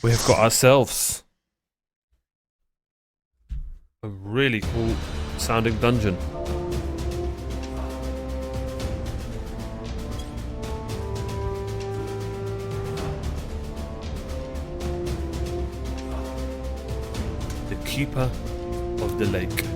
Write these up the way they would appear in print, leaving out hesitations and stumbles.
We have got ourselves a really cool sounding dungeon. The Keeper of the Lake.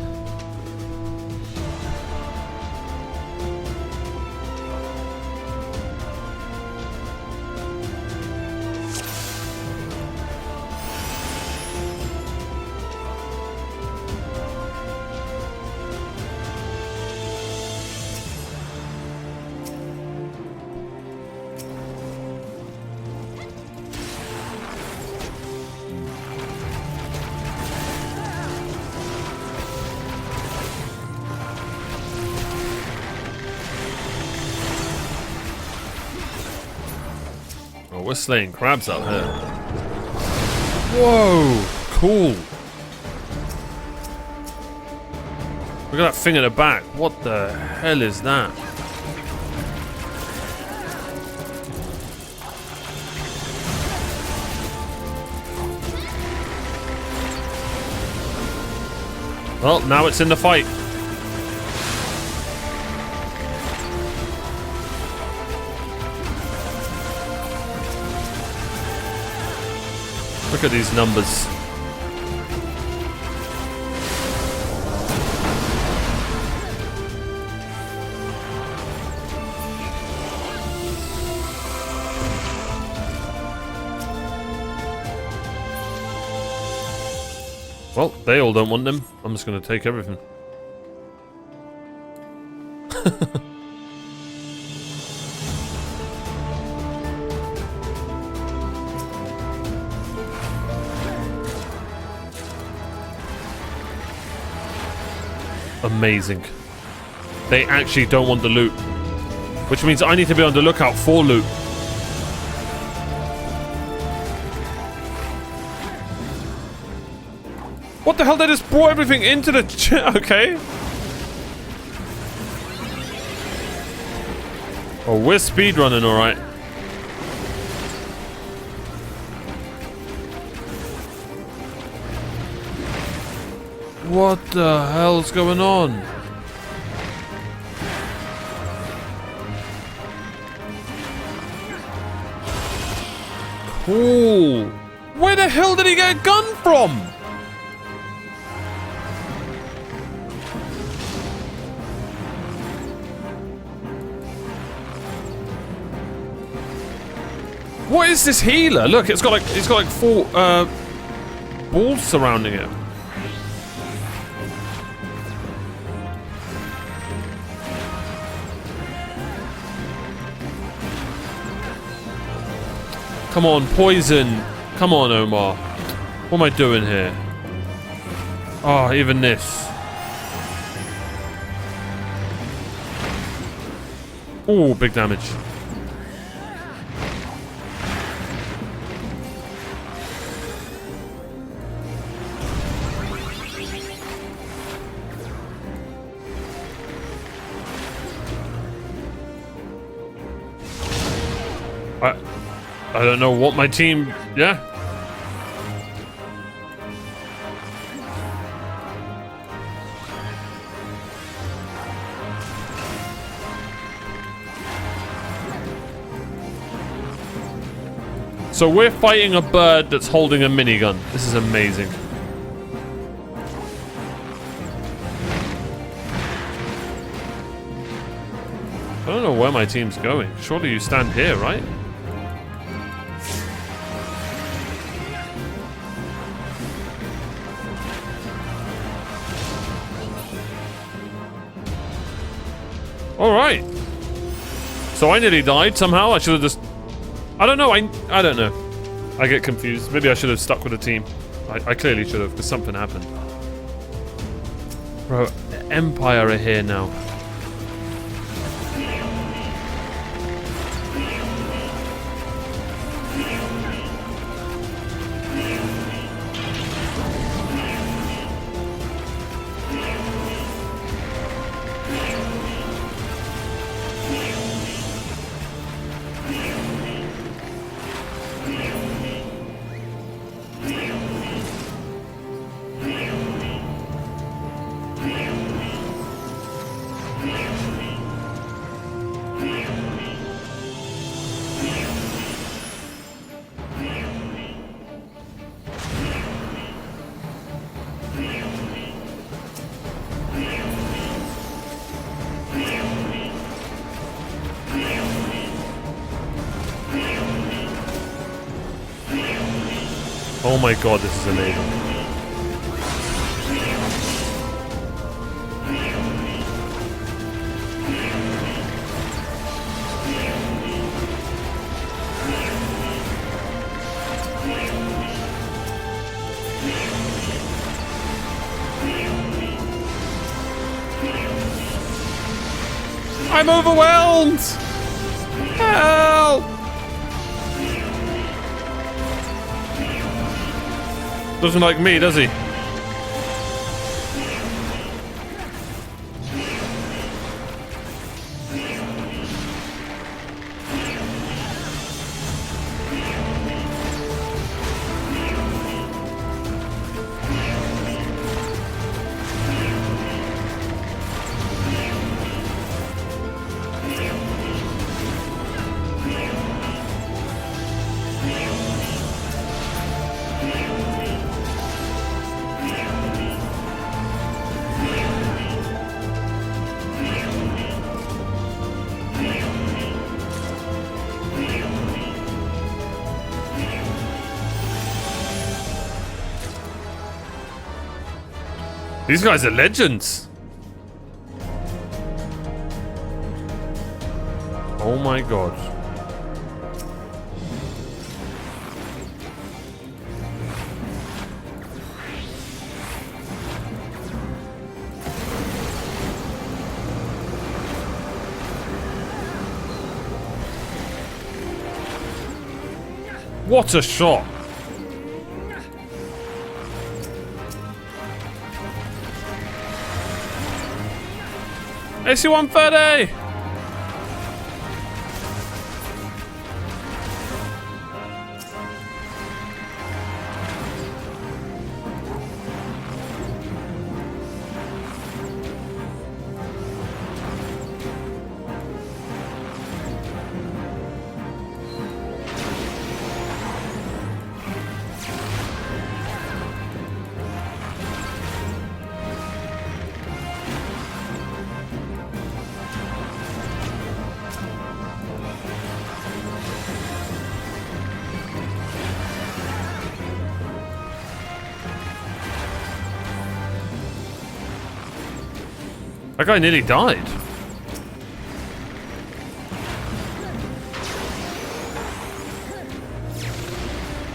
We're slaying crabs out here. Whoa! Cool. Look at that thing at the back. What the hell is that? Well, now it's in the fight. Look at these numbers. Well, they all don't want them. I'm just going to take everything. Amazing. They actually don't want the loot, which means I need to be on the lookout for loot. What the hell? They just brought everything into the okay. Oh, we're speedrunning, alright. What the hell's going on? Cool. Where the hell did he get a gun from? What is this healer? Look, it's got like four balls surrounding it. Come on, poison. Come on, Omar. What am I doing here? Oh, even this. Oh, big damage. I don't know what my team... Yeah. So we're fighting a bird that's holding a minigun. This is amazing. I don't know where my team's going. Surely you stand here, right? Alright. So I nearly died somehow. I should have just... I don't know. I don't know. I get confused. Maybe I should have stuck with the team. I clearly should have, because something happened. Bro, Empire are here now. Oh my god, this is amazing. I'm overwhelmed! Help! Doesn't like me, does he? These guys are legends. Oh my god. What a shot. AC-130! That guy nearly died.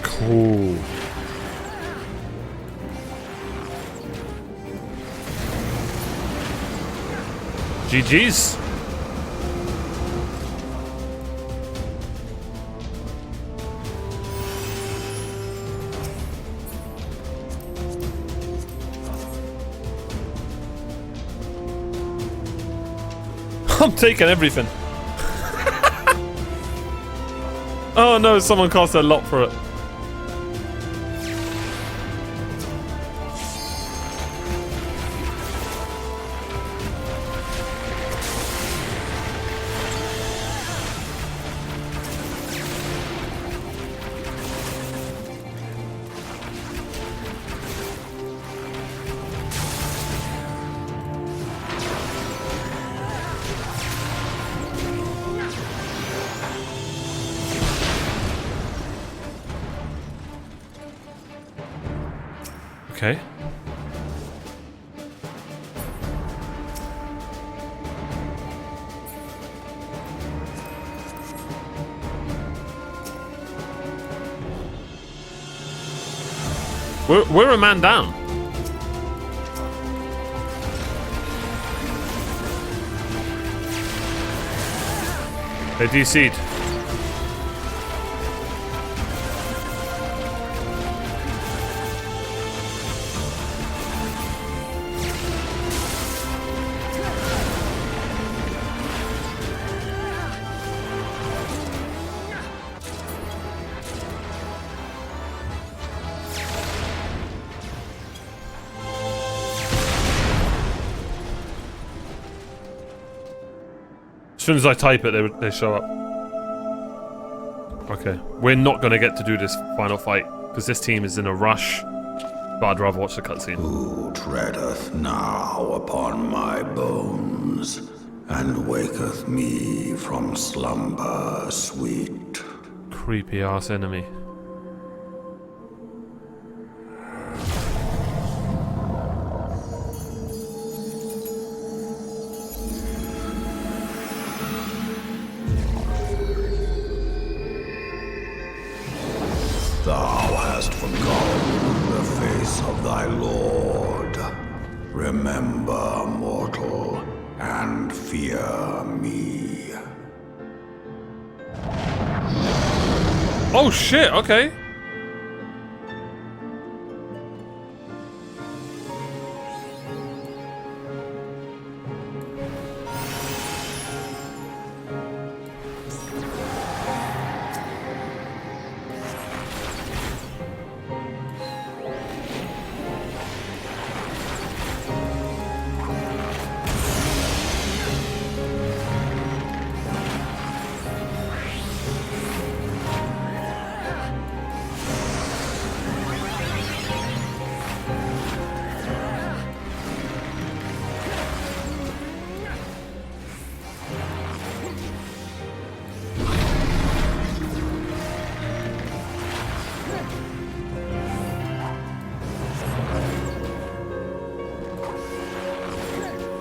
Cool. GG's. I'm taking everything. Oh no, someone cost a lot for it. Okay. We're a man down. They DC'd. As soon as I type it, they show up. Okay, we're not gonna get to do this final fight because this team is in a rush. But I'd rather watch the cutscene. Who treadeth now upon my bones and waketh me from slumber sweet? Creepy ass enemy. presence of thy lord. Remember, mortal, and fear me. Oh shit, okay.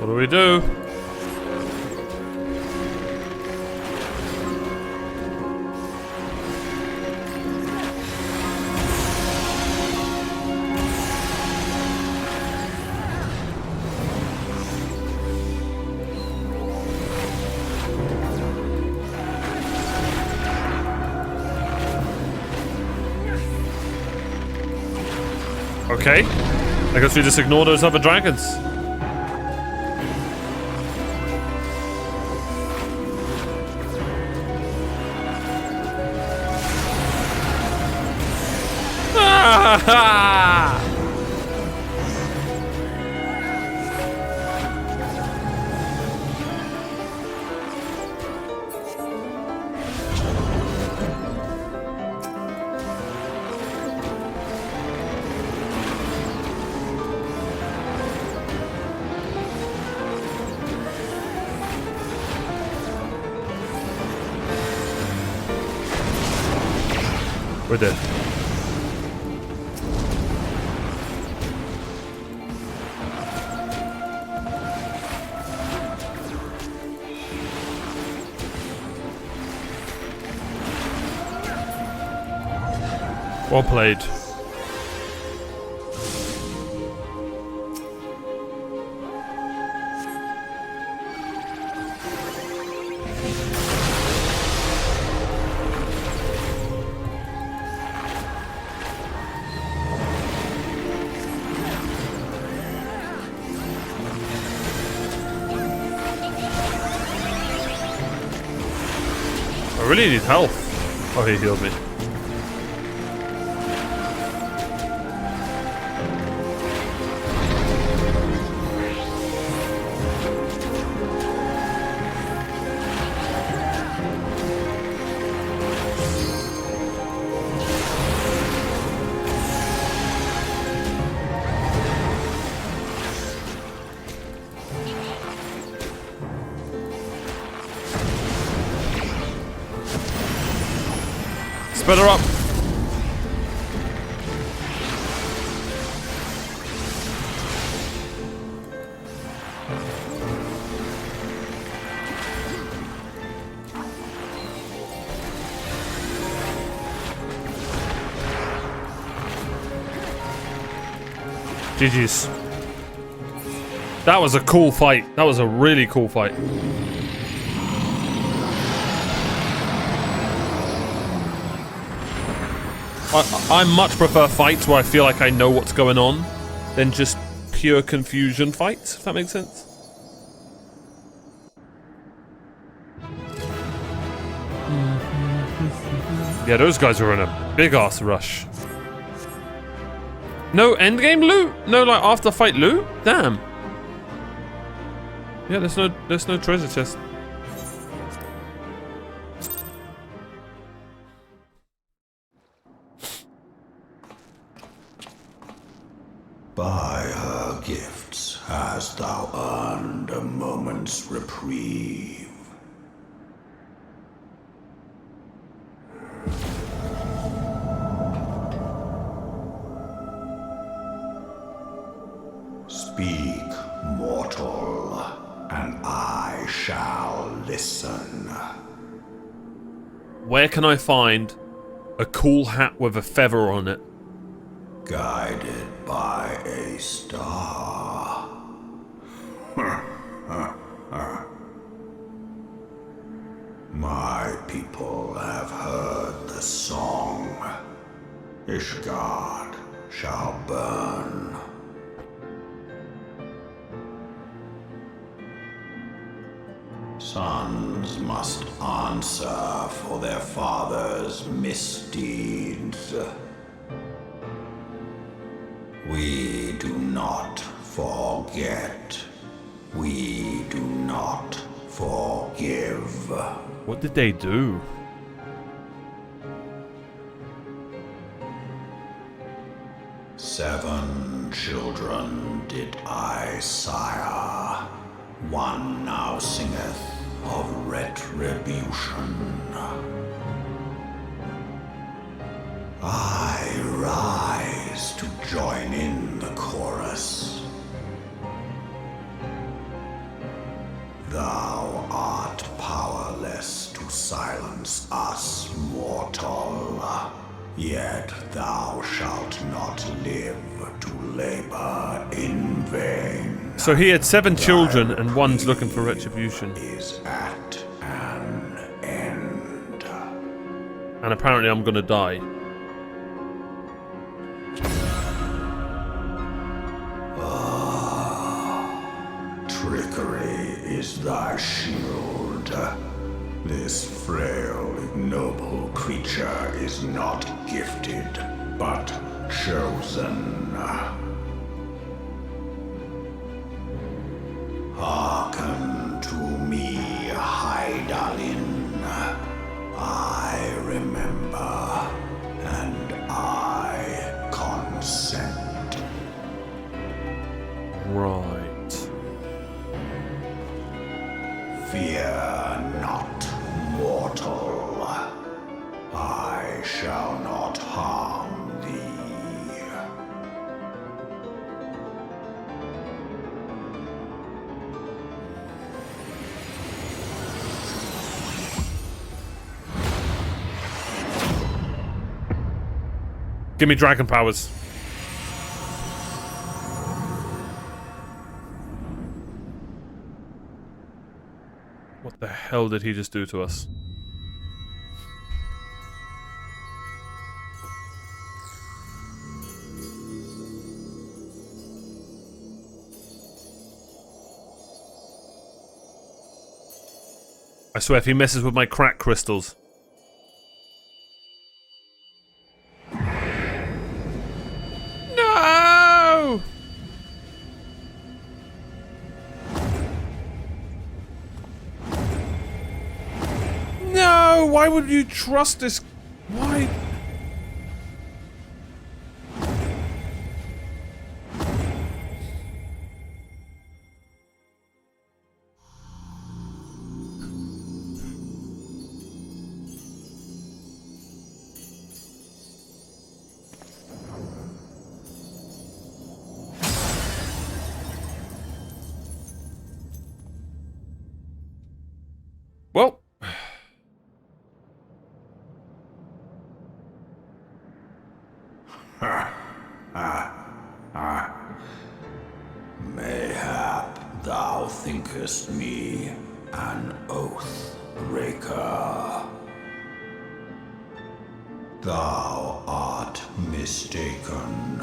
What do we do? Okay. I guess we just ignore those other dragons. We're dead. Well played. I really need health. Oh, he healed me. Sped her up. GG's. That was a cool fight. That was a really cool fight. I much prefer fights where I feel like I know what's going on than just pure confusion fights, if that makes sense. Yeah, those guys were in a big ass rush. No endgame loot? No, like after fight loot? Damn. Yeah, there's no treasure chest. By her gifts hast thou earned a moment's reprieve. Speak, mortal, and I shall listen. Where can I find a cool hat with a feather on it? guided by a star. My people have heard the song. Ishgard shall burn. Sons must answer for their father's misdeeds. We do not forget. We do not forgive. What did they do? Seven children did I sire. One now singeth of retribution. I rise to join in the chorus. Thou art powerless to silence us, mortal. Yet thou shalt not live to labor in vain. So he had 7 children and one's looking for retribution. Is at an end. And apparently I'm gonna die. Trickery is thy shield. This frail, ignoble creature is not gifted, but chosen. Hearken to me, Hydaelyn. I remember, and I consent. Right. Fear not, mortal. I shall not harm thee. Give me dragon powers. What the hell did he just do to us? I swear if he messes with my crack crystals. No! No! Why would you trust this? Why? Well, Mayhap thou thinkest me an oath breaker. Thou art mistaken.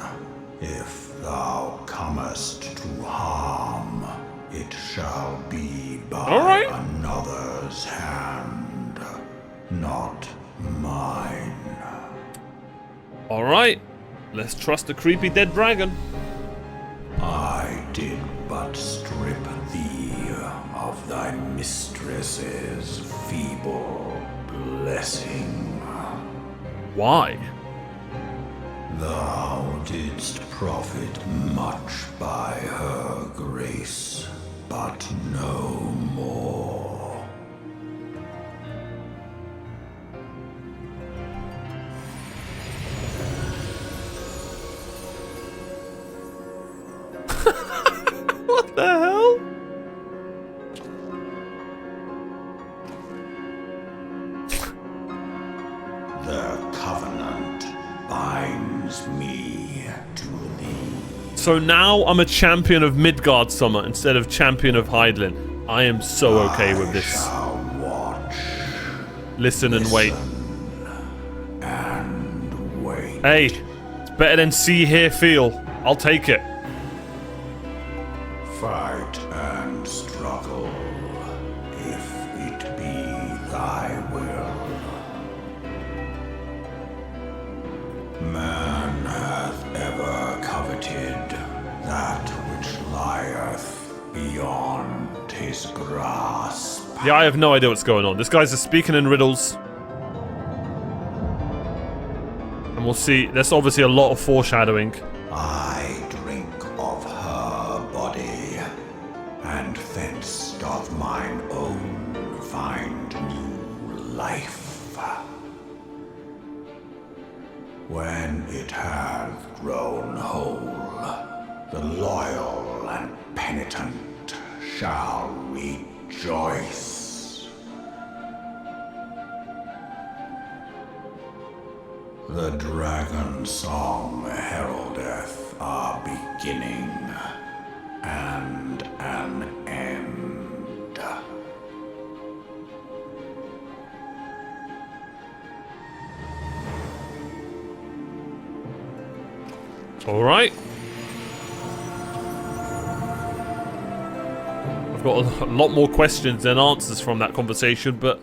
If thou comest to harm, it shall be by another's hand, not mine. alright. Let's trust the creepy dead dragon. I did but strip thee of thy mistress's feeble blessing. Why? Thou didst profit much by her grace, but no more. What the hell? The covenant binds me to thee. So now I'm a champion of Midgard Summer instead of champion of Hydaelyn. I am so okay with this. Shall watch Listen and wait. and wait. Hey, it's better than see, hear, feel. I'll take it. Fight and struggle, if it be thy will. Man hath ever coveted that which lieth beyond his grasp. Yeah, I have no idea what's going on. This guy's just speaking in riddles. And we'll see. There's obviously a lot of foreshadowing. I drink of her body, and thence doth mine own find new life. When it hath grown whole, the loyal and penitent shall rejoice. The dragon song heraldeth a beginning and an end. All right. I've got a lot more questions than answers from that conversation, but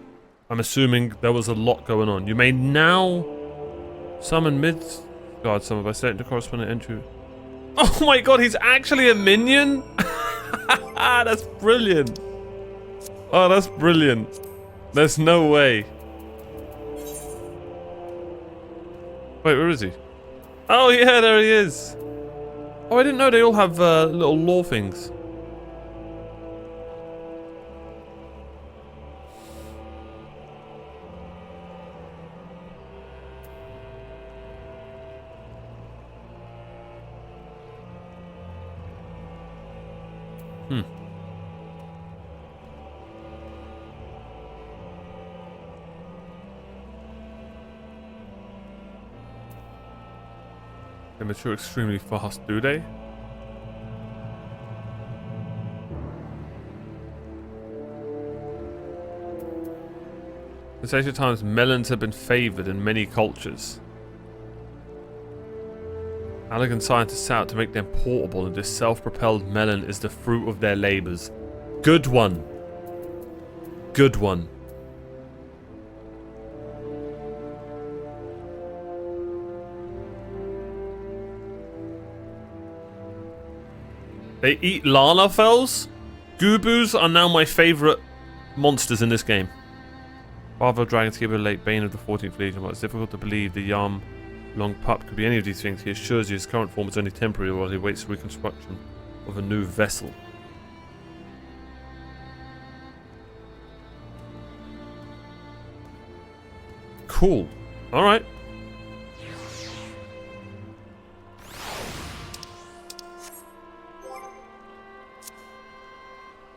I'm assuming there was a lot going on. You may now summon Midgard Summer by setting the corresponding entry. Oh my god, he's actually a minion? That's brilliant. Oh, that's brilliant. There's no way. Wait, where is he? Oh yeah, there he is. Oh, I didn't know they all have little lore things. They mature extremely fast, do they? In ancient times, melons have been favored in many cultures. Elegant scientists set out to make them portable, and this self-propelled melon is the fruit of their labors. Good one. Good one. They eat Lalafels? Goobus are now my favorite monsters in this game. Father of dragons, keeper of the lake, bane of the 14th Legion. While it's difficult to believe the Yarm Long Pup could be any of these things, he assures you his current form is only temporary while he waits reconstruction of a new vessel. Cool. Alright.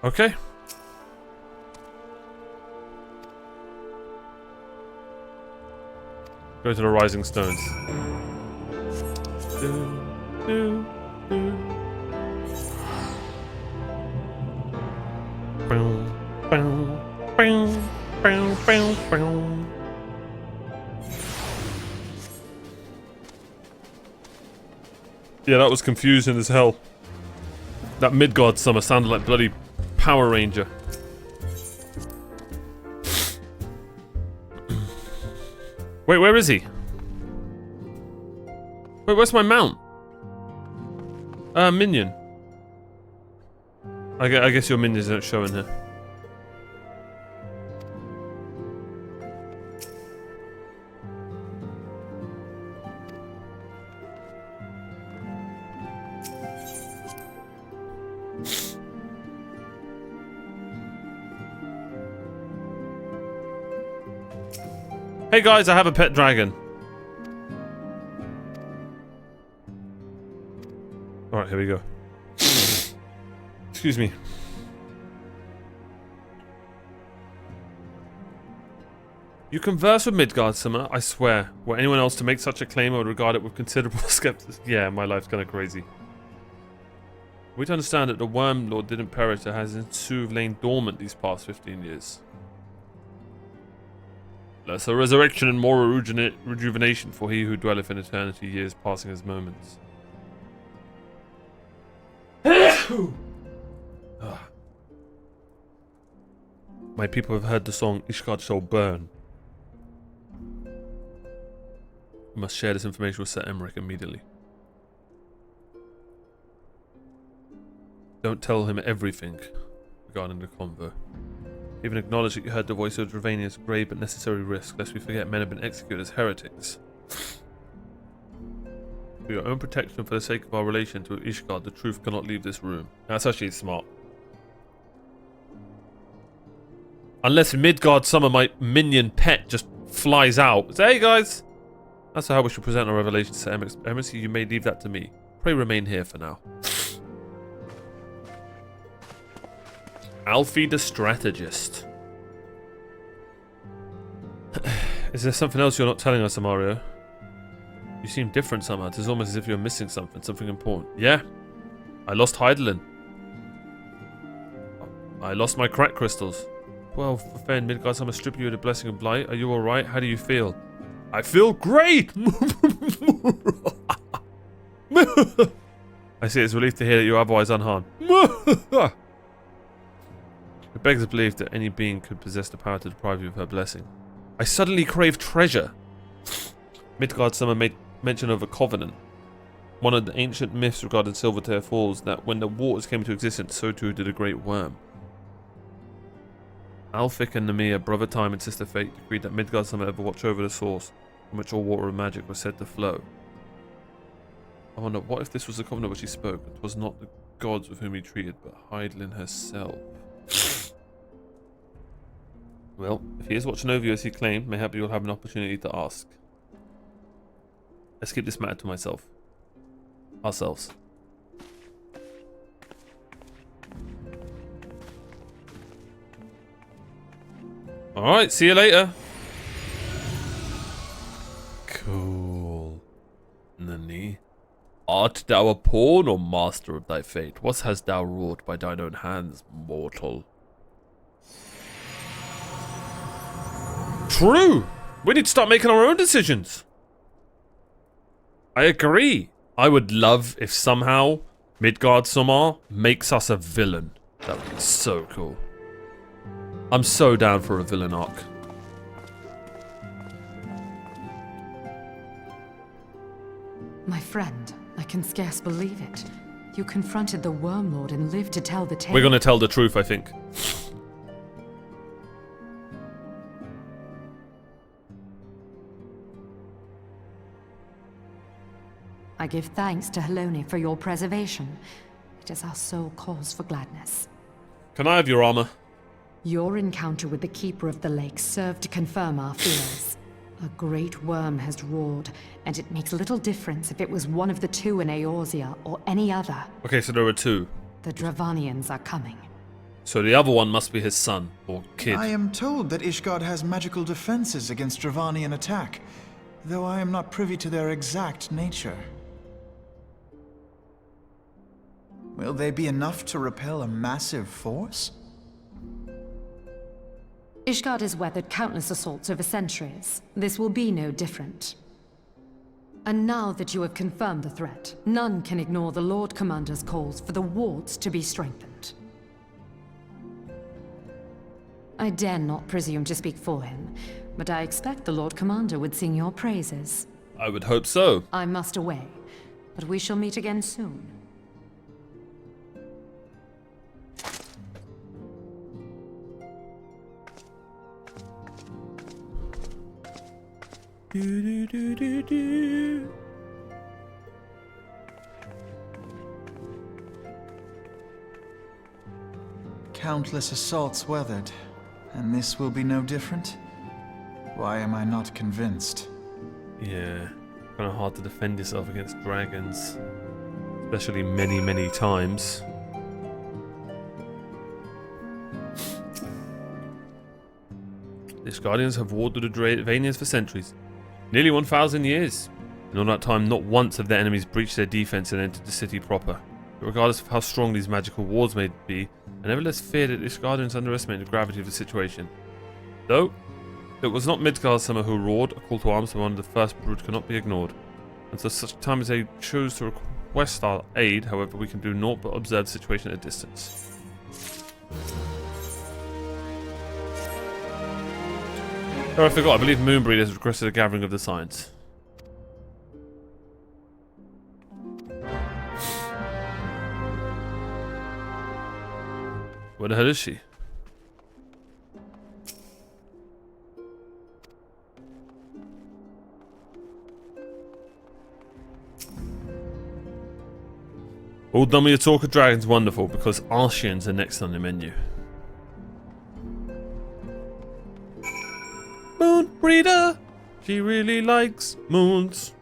Okay. Go to the Rising Stones. Yeah, that was confusing as hell. That Midgard Summer sounded like bloody Power Ranger. Wait, where is he? Wait, where's my mount? Minion. I guess your minions aren't showing here. Hey guys, I have a pet dragon. Alright, here we go. Excuse me. You converse with Midgard Summer, I swear. Were anyone else to make such a claim, I would regard it with considerable skepticism. Yeah, my life's kind of crazy. We to understand that the Worm Lord didn't perish, that has in sooth lain dormant these past 15 years. Less a resurrection and more a rejuvenation for he who dwelleth in eternity, years passing as moments. My people have heard the song Ishgard shall burn. We must share this information with Sir Emmerich immediately. Don't tell him everything regarding the convo. Even acknowledge that you heard the voice of Dravania's grave but necessary risk, lest we forget men have been executed as heretics. For your own protection, for the sake of our relation to Ishgard, the truth cannot leave this room. That's actually smart. Unless Midgard Summer, my minion pet, just flies out. Say, hey guys! That's how we should present our revelations to Emissary. You may leave that to me. Pray remain here for now. Alfie the strategist. Is there something else you're not telling us, Amario? You seem different somehow. It is almost as if you're missing something important. Yeah. I lost Heidelin. I lost my crack crystals. Well, for fair and Midgard Summer strip you of the blessing of blight. Are you alright? How do you feel? I feel great! I see, it's a relief to hear that you're otherwise unharmed. It begs to believe that any being could possess the power to deprive you of her blessing. I suddenly crave treasure. Midgard Summer made mention of a covenant. One of the ancient myths regarding Silvertear Falls, that when the waters came into existence, so too did a great worm. Alfic and Nemea, brother time and sister fate, decreed that Midgard Summer ever watch over the source from which all water and magic was said to flow. I wonder, what if this was the covenant which he spoke? It was not the gods with whom he treated, but Heidelin herself. Well, if he is watching over you as he claimed, mayhap you'll have an opportunity to ask. Let's keep this matter to myself. Ourselves. Alright, see you later. Cool. Nani? Art thou a pawn or master of thy fate? What hast thou wrought by thine own hands, mortal? True! We need to start making our own decisions. I agree. I would love if somehow Midgard Summer makes us a villain. That would be so cool. I'm so down for a villain arc. My friend, I can scarce believe it. You confronted the Worm Lord and lived to tell the tale. We're gonna tell the truth, I think. I give thanks to Helone for your preservation. It is our sole cause for gladness. Can I have your armor? Your encounter with the Keeper of the Lake served to confirm our fears. A great worm has roared, and it makes little difference if it was one of the two in Eorzea or any other. Okay, so there are two. The Dravanians are coming. So the other one must be his son, or kid. I am told that Ishgard has magical defenses against Dravanian attack, though I am not privy to their exact nature. Will they be enough to repel a massive force? Ishgard has weathered countless assaults over centuries. This will be no different. And now that you have confirmed the threat, none can ignore the Lord Commander's calls for the wards to be strengthened. I dare not presume to speak for him, but I expect the Lord Commander would sing your praises. I would hope so. I must away, but we shall meet again soon. Countless assaults weathered, and this will be no different? Why am I not convinced? Yeah, kind of hard to defend yourself against dragons, especially many, many times. Its guardians have warred with the Dravanians for centuries. Nearly 1,000 years. In all that time, not once have their enemies breached their defense and entered the city proper. But regardless of how strong these magical wards may be, I nevertheless fear that its guardians underestimate the gravity of the situation. Though, it was not Midgard's summer who roared, a call to arms from one of the first brood cannot be ignored. Until such time as they choose to request our aid, however, we can do naught but observe the situation at a distance. Oh, I forgot, I believe Moonbreed has requested a gathering of the Science. Where the hell is she? All done with your talk of dragons, wonderful, because Archeans are next on the menu. Moon breeder, she really likes moons.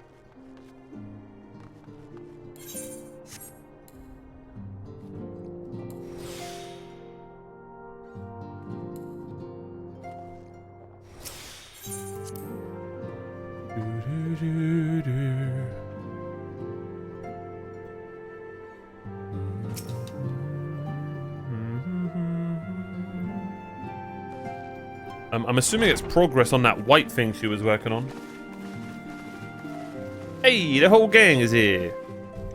I'm assuming it's progress on that white thing she was working on. Hey, the whole gang is here.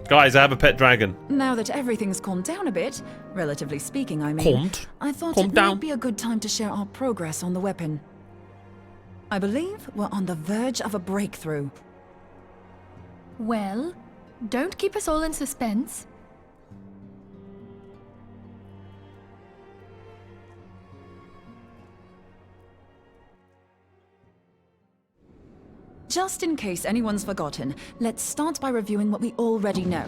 Guys, I have a pet dragon. Now that everything's calmed down a bit, relatively speaking, I mean, I thought it might be a good time to share our progress on the weapon. I believe we're on the verge of a breakthrough. Well, don't keep us all in suspense. Just in case anyone's forgotten, let's start by reviewing what we already know.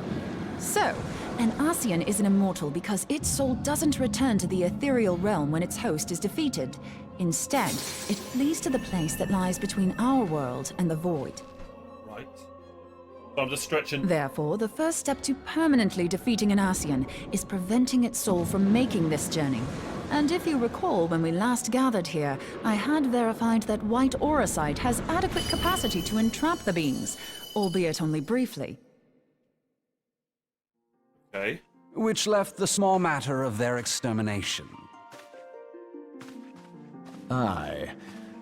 So, an Ascian is an immortal because its soul doesn't return to the ethereal realm when its host is defeated. Instead, it flees to the place that lies between our world and the void. Right. So I'm just stretching. Therefore, the first step to permanently defeating an Ascian is preventing its soul from making this journey. And if you recall, when we last gathered here, I had verified that white auracite has adequate capacity to entrap the beings, albeit only briefly. Okay. Which left the small matter of their extermination. Aye.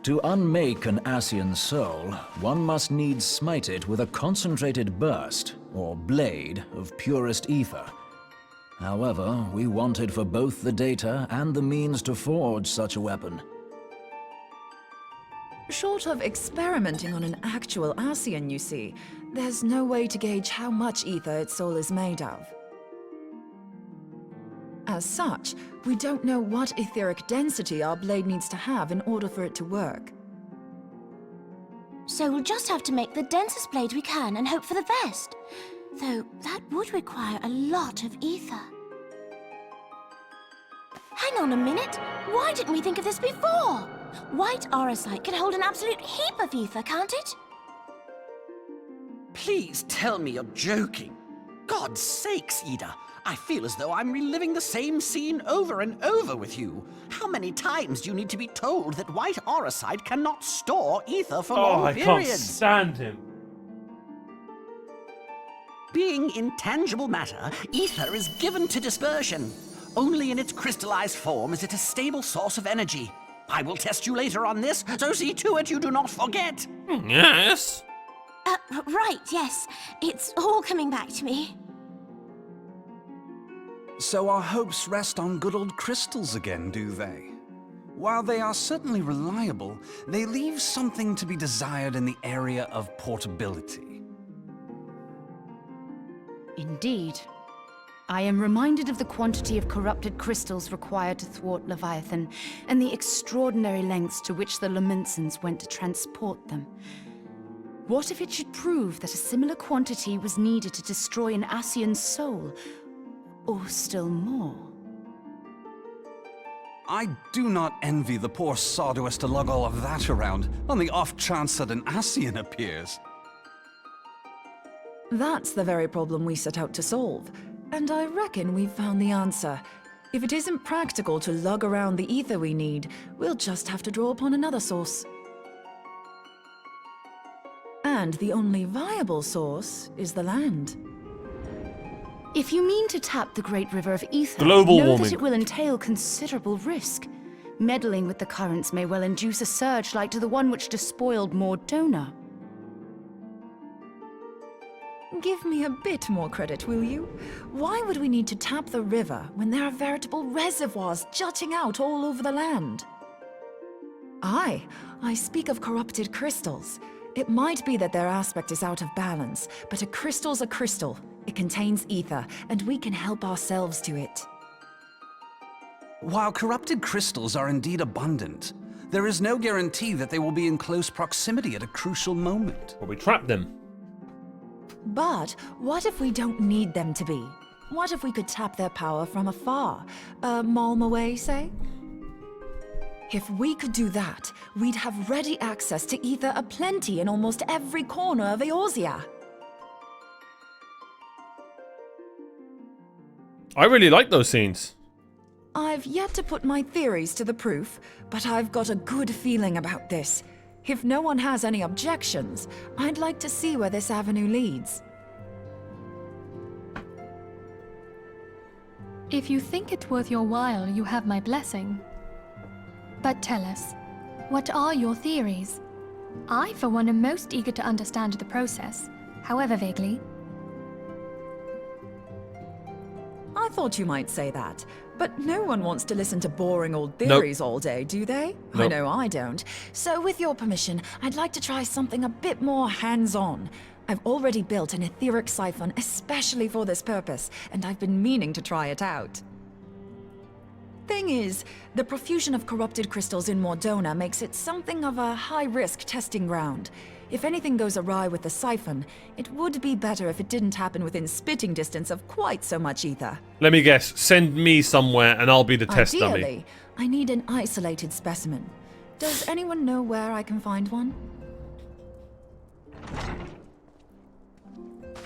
To unmake an Ascian soul, one must needs smite it with a concentrated burst, or blade, of purest ether. However, we wanted for both the data and the means to forge such a weapon. Short of experimenting on an actual Ascian, you see, there's no way to gauge how much ether its soul is made of. As such, we don't know what etheric density our blade needs to have in order for it to work. So we'll just have to make the densest blade we can and hope for the best. Though that would require a lot of ether. Hang on a minute! Why didn't we think of this before? White auracite can hold an absolute heap of ether, can't it? Please tell me you're joking. God's sakes, Ida. I feel as though I'm reliving the same scene over and over with you. How many times do you need to be told that white auracite cannot store ether for long periods? I can't stand him. Being intangible matter, ether is given to dispersion. Only in its crystallized form is it a stable source of energy. I will test you later on this, so see to it you do not forget. Yes. Right, yes. It's all coming back to me. So our hopes rest on good old crystals again, do they? While they are certainly reliable, they leave something to be desired in the area of portability. Indeed. I am reminded of the quantity of corrupted crystals required to thwart Leviathan, and the extraordinary lengths to which the Lamentsons went to transport them. What if it should prove that a similar quantity was needed to destroy an Ascian's soul? Or still more? I do not envy the poor sod who has to lug all of that around, on the off chance that an Ascian appears. That's the very problem we set out to solve. And I reckon we've found the answer. If it isn't practical to lug around the ether we need, we'll just have to draw upon another source. And the only viable source is the land. If you mean to tap the Great River of Ether, Global know warming. that it will entail considerable risk. Meddling with the currents may well induce a surge like to the one which despoiled Mordona. Give me a bit more credit, will you? Why would we need to tap the river when there are veritable reservoirs jutting out all over the land? I speak of corrupted crystals. It might be that their aspect is out of balance, but a crystal's a crystal. It contains ether, and we can help ourselves to it. While corrupted crystals are indeed abundant, there is no guarantee that they will be in close proximity at a crucial moment. Well, we trapped them. But what if we don't need them to be? What if we could tap their power from afar? A malm away, say? If we could do that, we'd have ready access to ether aplenty in almost every corner of Eorzea. I really like those scenes. I've yet to put my theories to the proof, but I've got a good feeling about this. If no one has any objections, I'd like to see where this avenue leads. If you think it worth your while, you have my blessing. But tell us, what are your theories? I, for one, am most eager to understand the process, however vaguely. I thought you might say that, but no one wants to listen to boring old theories all day, do they? Nope. I know I don't. So with your permission, I'd like to try something a bit more hands-on. I've already built an etheric siphon especially for this purpose, and I've been meaning to try it out. Thing is, the profusion of corrupted crystals in Mordona makes it something of a high-risk testing ground. If anything goes awry with the siphon, it would be better if it didn't happen within spitting distance of quite so much ether. Let me guess. Send me somewhere and I'll be the test dummy. Ideally, I need an isolated specimen. Does anyone know where I can find one?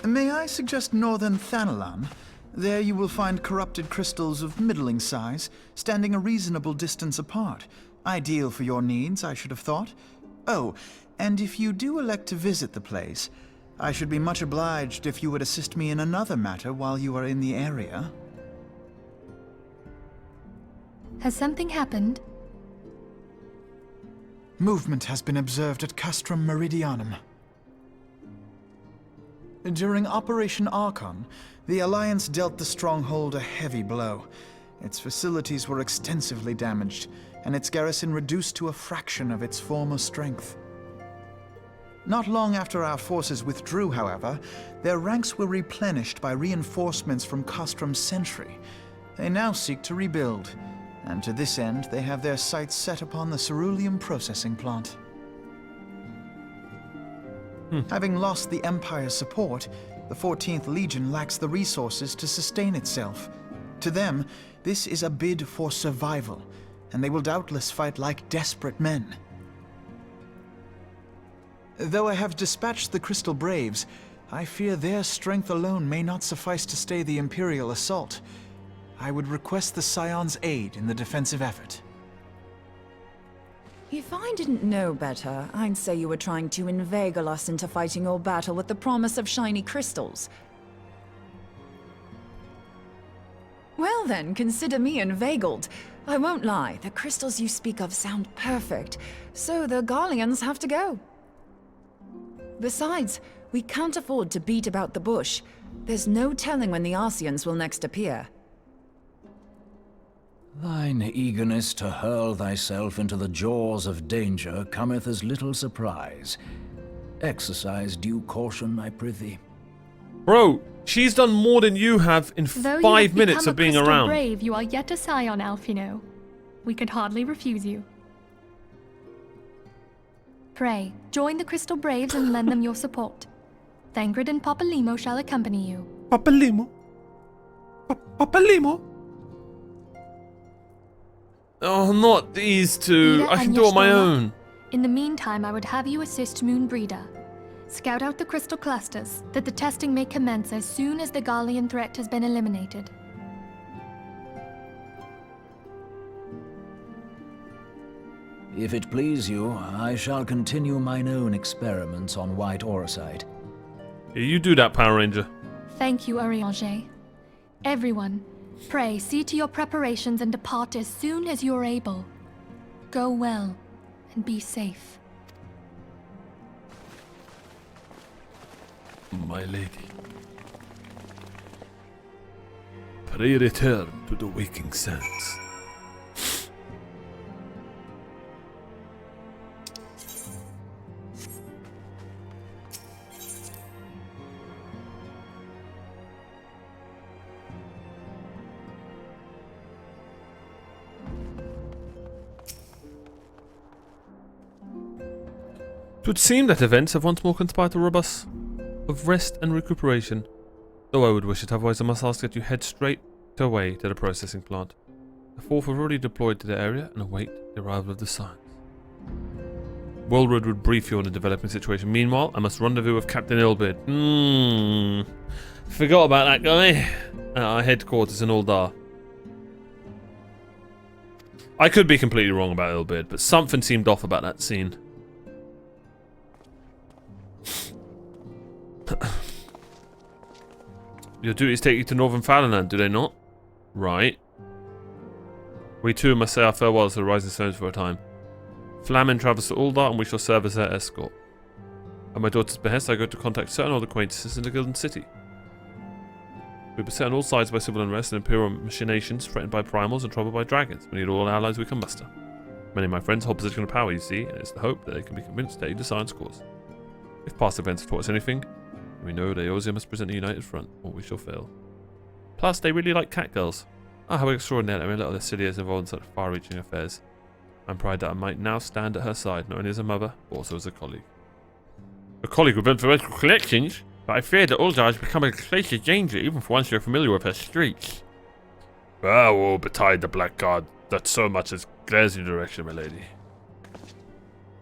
May I suggest northern Thanalan? There you will find corrupted crystals of middling size, standing a reasonable distance apart. Ideal for your needs, I should have thought. Oh, and if you do elect to visit the place, I should be much obliged if you would assist me in another matter while you are in the area. Has something happened? Movement has been observed at Castrum Meridianum. During Operation Archon, the Alliance dealt the stronghold a heavy blow. Its facilities were extensively damaged, and its garrison reduced to a fraction of its former strength. Not long after our forces withdrew, however, their ranks were replenished by reinforcements from Castrum's sentry. They now seek to rebuild, and to this end they have their sights set upon the ceruleum processing plant. Having lost the Empire's support, the 14th Legion lacks the resources to sustain itself. To them, this is a bid for survival, and they will doubtless fight like desperate men. Though I have dispatched the Crystal Braves, I fear their strength alone may not suffice to stay the Imperial assault. I would request the Scion's aid in the defensive effort. If I didn't know better, I'd say you were trying to inveigle us into fighting your battle with the promise of shiny crystals. Well then, consider me inveigled. I won't lie, the crystals you speak of sound perfect, so the Garleans have to go. Besides, we can't afford to beat about the bush. There's no telling when the Arsians will next appear. Thine eagerness to hurl thyself into the jaws of danger cometh as little surprise. Exercise due caution, I prithee. Bro, she's done more than you have in Though 5 minutes of being you have become a crystal around. brave, you are yet a scion, Alphino. We could hardly refuse you. Pray, join the Crystal Braves and lend them your support. Thangred and Papalimo shall accompany you. Papalimo? Papalimo? Oh, not these two. Ida I can and do it on my Yashtoma. own. In the meantime, I would have you assist Moonbreeder. Scout out the crystal clusters, that the testing may commence as soon as the Garlean threat has been eliminated. If it please you, I shall continue mine own experiments on white auricite. Yeah, you do that, Power Ranger. Thank you, Arianger. Everyone, pray see to your preparations and depart as soon as you are able. Go well, and be safe. My lady. Pray return to the waking sense. It would seem that events have once more conspired to rob us of rest and recuperation. Though I would wish it otherwise, I must ask that you head straight away to the processing plant. The fourth have already deployed to the area and await the arrival of the Science. Wellred would brief you on the developing situation. Meanwhile, I must rendezvous with Captain Ilbid. Forgot about that guy. At our headquarters in Uldar. I could be completely wrong about Ilbid, but something seemed off about that scene. Your duties take you to Northern Fallonland, do they not? Right. We too must say our farewells to the Rising Stones for a time. Flamin travels to Uldar and we shall serve as their escort. At my daughter's behest, I go to contact certain old acquaintances in the Gildan City. We were beset on all sides by civil unrest and imperial machinations, threatened by primals and troubled by dragons. We need all allies we can muster. Many of my friends hold position of power, you see, and it's the hope that they can be convinced to aid the Science cause. If past events have taught us anything, we know they also must present a united front, or we shall fail. Plus, they really like catgirls. Ah, how extraordinary that little Cecilia is involved in such far-reaching affairs. I'm proud that I might now stand at her side, not only as a mother, but also as a colleague. A colleague with influential connections? But I fear that Uldar has become a place of danger, even for once you're familiar with her streets. Well, woe betide the black god that so much as glares in your direction, my lady.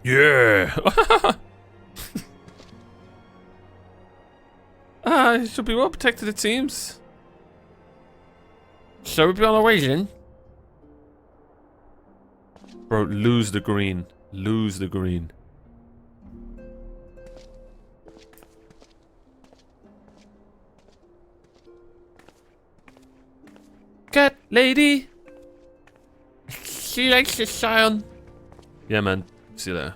Yeah! You should be well protected, it seems. Shall we be on our way then? Bro, lose the green. Lose the green. Cat lady! She likes the Scion. Yeah, man. See you later.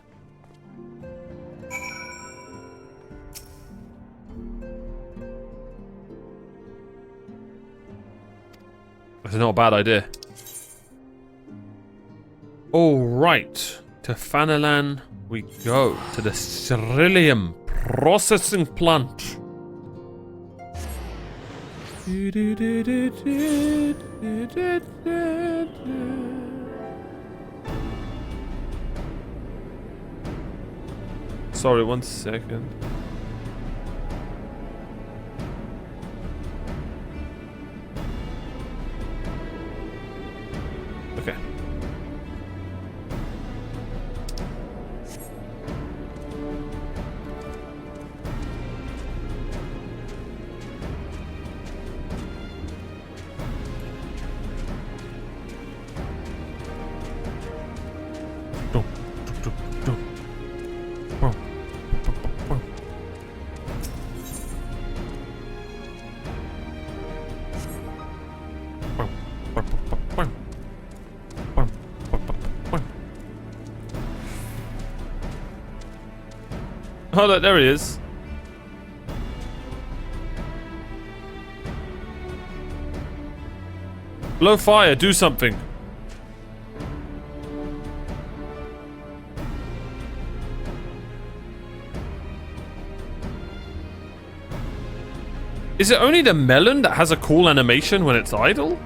That's not a bad idea. Alright. To Fanalan we go. To the Ceruleum processing plant. Sorry, 1 second. Okay. Oh, look, there he is. Blow fire, do something. Is it only the melon that has a cool animation when it's idle?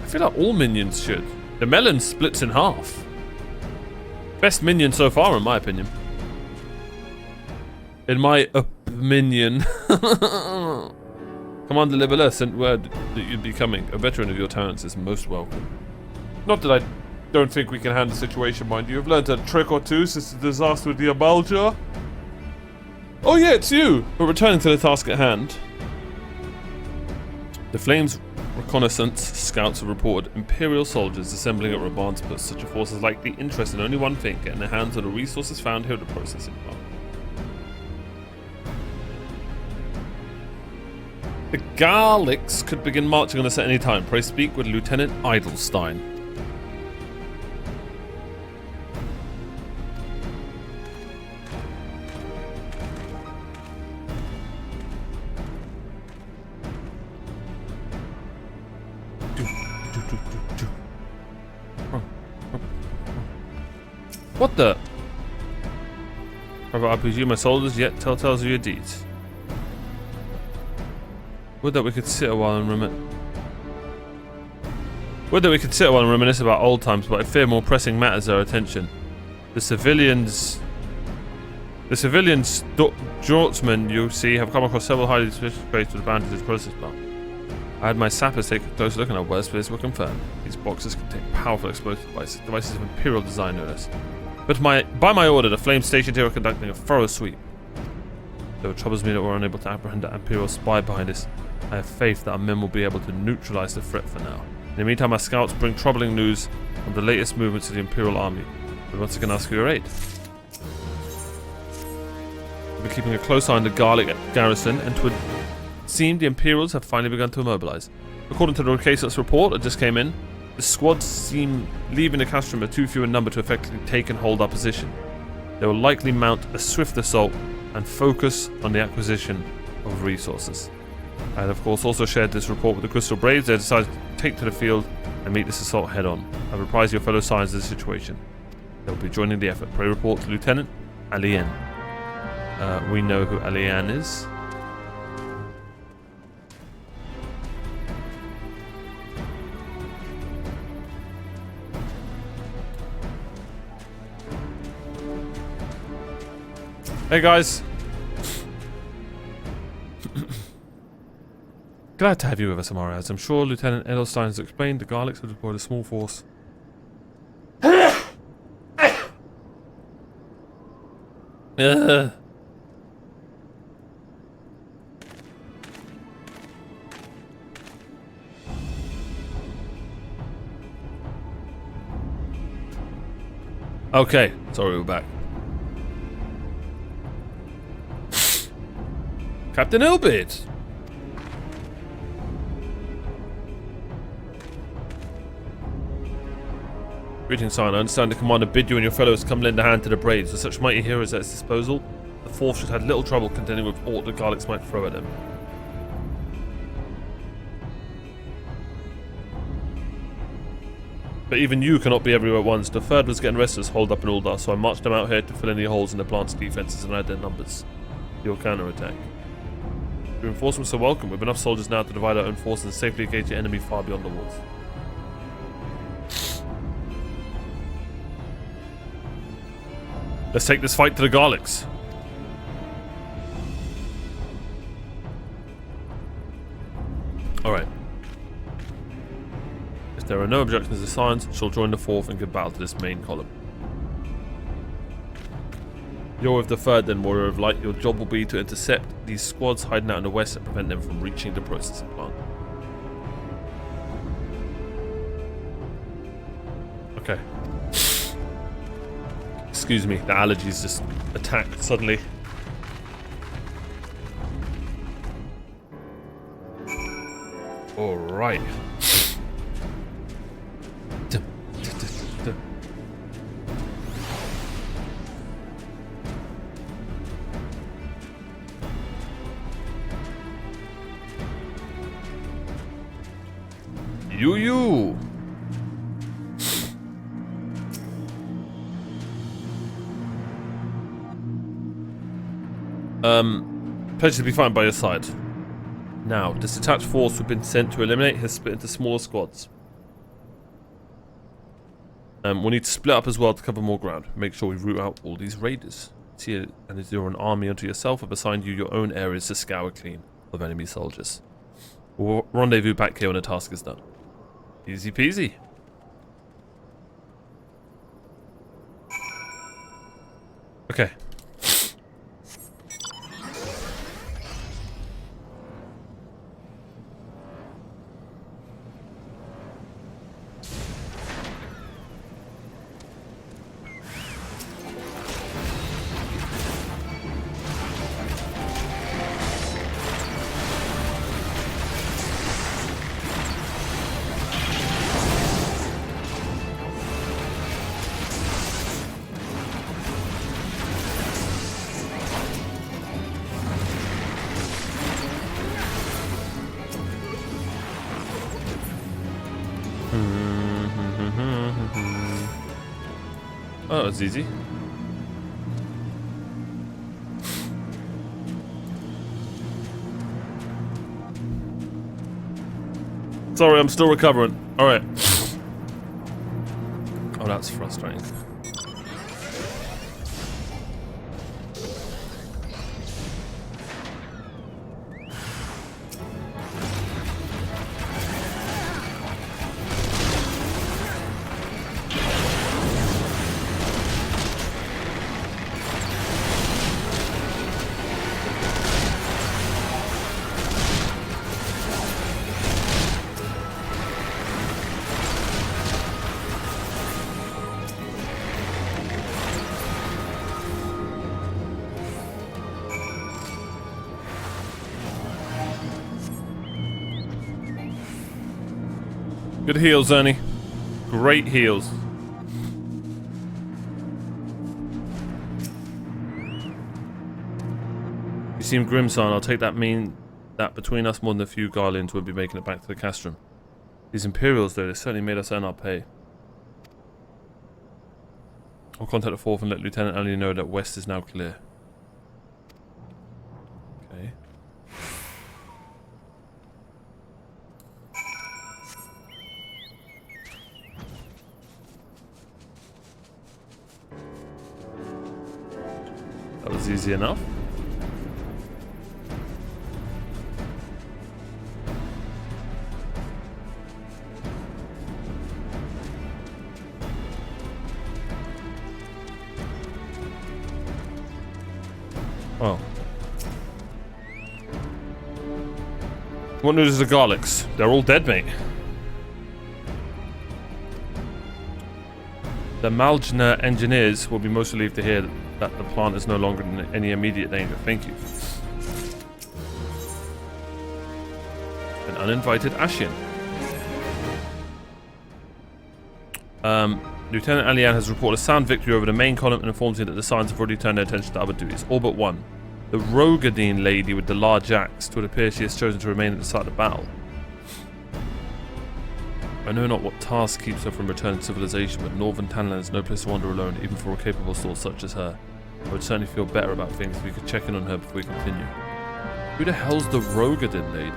I feel like all minions should. The melon splits in half. Best minion so far, in my opinion. In my opinion. Commander Libella sent word that you'd be coming. A veteran of your talents is most welcome. Not that I don't think we can handle the situation, mind you. You've learned a trick or two since the disaster with the Abalja. Oh yeah, it's you! But returning to the task at hand. The flames reconnaissance scouts have reported Imperial soldiers assembling at Raban's, but such a force is likely interested in only one thing: getting their hands on the resources found here at the processing plant. The Garlics could begin marching on us at any time. Pray speak with Lieutenant Eidelstein. What the? Private RPG, my soldiers, yet telltales of your deeds. Would that we could sit a while and reminisce about old times, but I fear more pressing matters our attention. The civilians Jortsmen, you see, have come across several highly suspicious crates with advantages process plant. I had my sappers take a close look, and our worst fears were confirmed. These boxes contain powerful explosive devices of Imperial design, no less. But by my order, the Flame stationed here are conducting a thorough sweep. Though it troubles me that we're unable to apprehend the Imperial spy behind us, I have faith that our men will be able to neutralize the threat for now. In the meantime, our scouts bring troubling news on the latest movements of the Imperial army. We once again ask for your aid. We've been keeping a close eye on the Garlic garrison, and it would seem the Imperials have finally begun to immobilize. According to the reconnaissance report that just came in, the squads seem leaving the castrum are too few in number to effectively take and hold our position. They will likely mount a swift assault and focus on the acquisition of resources. I had of course also shared this report with the Crystal Braves. They decided to take to the field and meet this assault head on. I reprise your fellow Scions of the situation. They will be joining the effort. Pray report to Lieutenant Alien. We know who Alien is. Hey guys. Glad to have you with us, Amara. As I'm sure Lieutenant Edelstein has explained, the Garlics have deployed a small force. Okay, sorry, we're back. Captain Elbit! Greetings, Scion. I understand the commander bid you and your fellows come lend a hand to the Braves. With such mighty heroes at its disposal, the force should have little trouble contending with aught the Garlics might throw at them. But even you cannot be everywhere at once. The third was getting restless, holed up in Uldar, so I marched them out here to fill any holes in the plant's defenses and add their numbers. Your counter-attack. Reinforcements are welcome. We've enough soldiers now to divide our own forces and safely engage the enemy far beyond the walls. Let's take this fight to the Garlics. Alright. If there are no objections to Science, she'll join the 4th and give battle to this main column. You're with the 3rd then, Warrior of Light. Your job will be to intercept these squads hiding out in the west and prevent them from reaching the processing plant. Okay. Excuse me, the allergies just attacked suddenly. Alright. You. Pleasure to be fighting by your side. Now, this detached force we've been sent to eliminate has split into smaller squads. We'll need to split up as well to cover more ground. Make sure we root out all these raiders. See, and as you're an army unto yourself, I've assigned you your own areas to scour clean of enemy soldiers. We'll rendezvous back here when the task is done. Easy peasy. Okay. was easy. Sorry, I'm still recovering. Alright. Oh, that's frustrating. Good heals, Ernie. Great heals. You seem grim, son. I'll take that mean that between us more than a few Guardians will be making it back to the castrum. These Imperials, though, they certainly made us earn our pay. I'll contact the 4th and let Lieutenant Ali know that West is now clear. Okay. That was easy enough. Oh. What news is the Garlics? They're all dead, mate. The Malgner engineers will be most relieved to hear that the plant is no longer in any immediate danger. Thank you. An uninvited Ashian. Lieutenant Alian has reported a sound victory over the main column and informs me that the Scions have already turned their attention to other duties. All but one. The Rogadine lady with the large axe. It would appear she has chosen to remain at the site of the battle. I know not what task keeps her from returning to civilization, but Northern Tanland is no place to wander alone, even for a capable soul such as her. I would certainly feel better about things if we could check in on her before we continue. Who the hell's the Rogadin lady?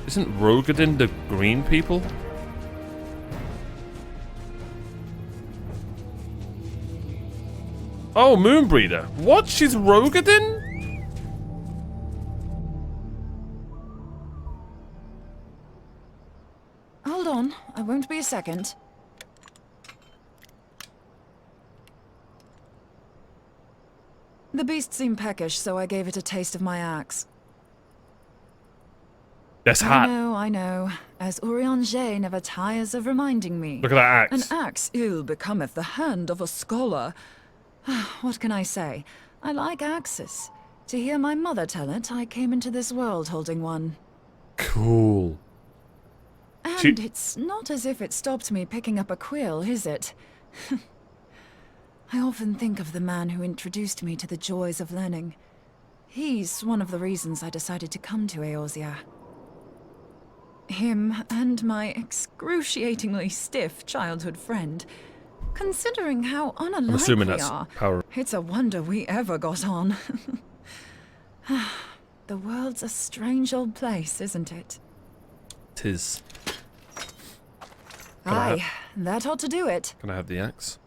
Isn't Rogadin the green people? Oh, Moonbreeder. What? She's Rogadin? Hold on, I won't be a second. The beast seemed peckish, so I gave it a taste of my axe. That's hot. I know. As Urianger never tires of reminding me. Look at that axe. An axe ill becometh the hand of a scholar. What can I say? I like axes. To hear my mother tell it, I came into this world holding one. Cool. And it's not as if it stopped me picking up a quill, is it? I often think of the man who introduced me to the joys of learning. He's one of the reasons I decided to come to Eorzea. Him and my excruciatingly stiff childhood friend. Considering how unalike I'm assuming we that's are, power. it's a wonder we ever got on. The world's a strange old place, isn't it? 'Tis. Aye, that ought to do it. Can I have the axe?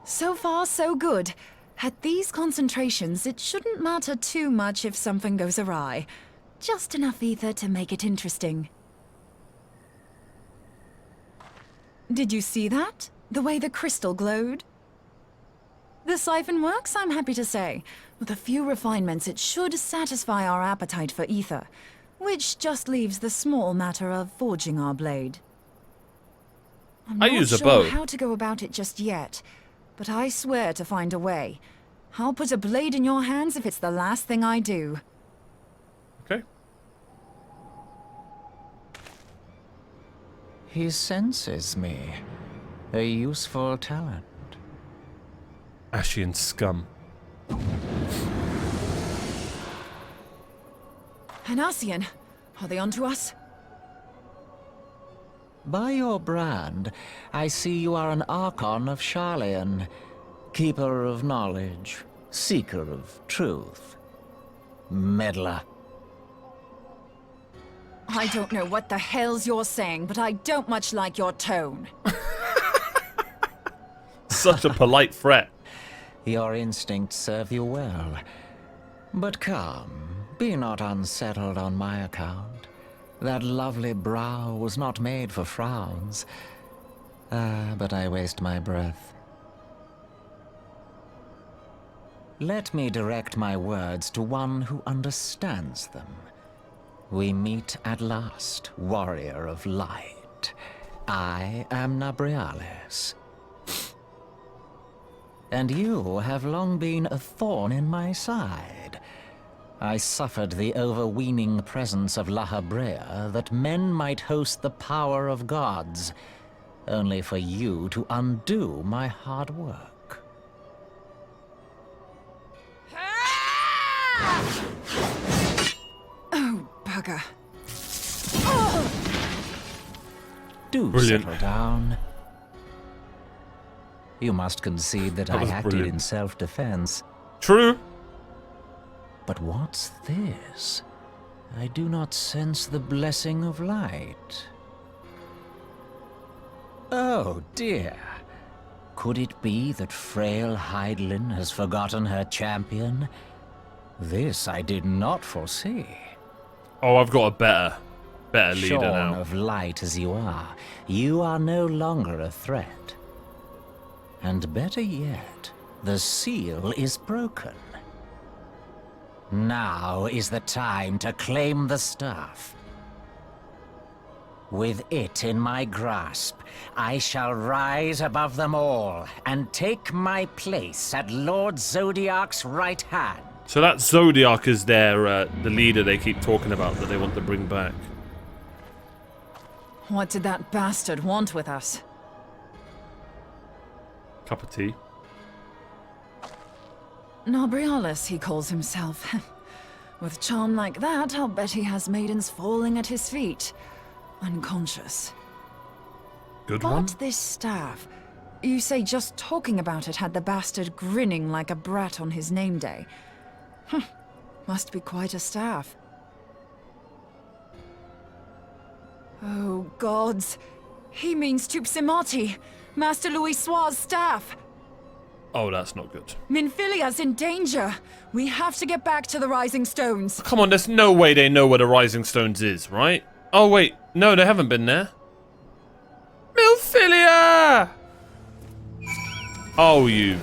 So far, so good. At these concentrations, it shouldn't matter too much if something goes awry. Just enough ether to make it interesting. Did you see that? The way the crystal glowed? The siphon works, I'm happy to say. With a few refinements, it should satisfy our appetite for ether, which just leaves the small matter of forging our blade. I'm I not use a sure bow. how to go about it just yet, but I swear to find a way. I'll put a blade in your hands if it's the last thing I do. Okay. He senses me. A useful talent. Ashian scum. An Ascian? Are they onto us? By your brand, I see you are an Archon of Sharlayan, keeper of knowledge, seeker of truth. Meddler. I don't know what the hell's you're saying, but I don't much like your tone. Such a polite threat. Your instincts serve you well. But come, be not unsettled on my account. That lovely brow was not made for frowns. But I waste my breath. Let me direct my words to one who understands them. We meet at last, warrior of light. I am Nabriales. And you have long been a thorn in my side. I suffered the overweening presence of La Habrea that men might host the power of gods, only for you to undo my hard work. Oh, bugger. Do Brilliant. settle down. You must concede that I was acted brilliant. in self-defense. True. But what's this? I do not sense the blessing of light. Oh dear. Could it be that frail Hydaelyn has forgotten her champion? This I did not foresee. Oh, I've got a better leader Shorn now. of light as you are no longer a threat. And better yet, the seal is broken. Now is the time to claim the staff. With it in my grasp, I shall rise above them all and take my place at Lord Zodiac's right hand. So that Zodiac is their the leader they keep talking about that they want to bring back. What did that bastard want with us? Cup of tea. Nabriales, he calls himself. With charm like that, I'll bet he has maidens falling at his feet. Unconscious. Good one. But this staff, you say just talking about it had the bastard grinning like a brat on his name day. Must be quite a staff. Oh, gods. He means Tupsimati, Master Louis Soir's staff. Oh, that's not good. Minfilia's in danger. We have to get back to the Rising Stones. Come on, there's no way they know where the Rising Stones is, right? Oh, wait. No, they haven't been there. Minfilia! Oh, you